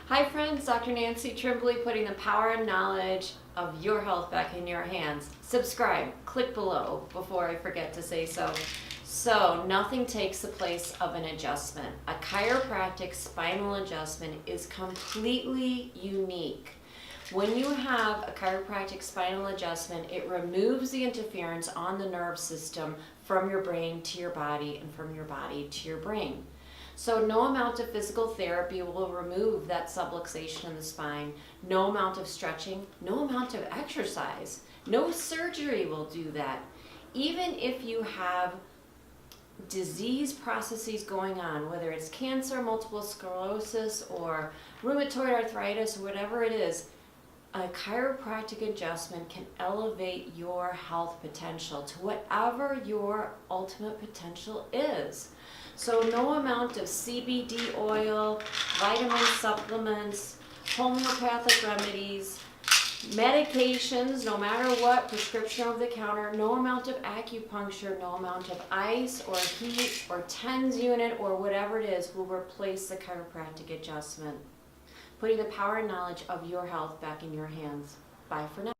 Hi friends, Dr. Nancy Trimbley putting the power and knowledge of your health back in your hands. Subscribe, click below before I forget to say so. So nothing takes the place of an adjustment. A chiropractic spinal adjustment is completely unique. When you have a chiropractic spinal adjustment, it removes the interference on the nerve system from your brain to your body and from your body to your brain. So no amount of physical therapy will remove that subluxation in the spine. No amount of stretching, no amount of exercise, no surgery will do that. Even if you have disease processes going on, whether it's cancer, multiple sclerosis, or rheumatoid arthritis, or whatever it is, a chiropractic adjustment can elevate your health potential to whatever your ultimate potential is. So no amount of CBD oil, vitamin supplements, homeopathic remedies, medications, no matter what, prescription over the counter, no amount of acupuncture, no amount of ice or heat or TENS unit or whatever it is will replace the chiropractic adjustment. Putting the power and knowledge of your health back in your hands. Bye for now.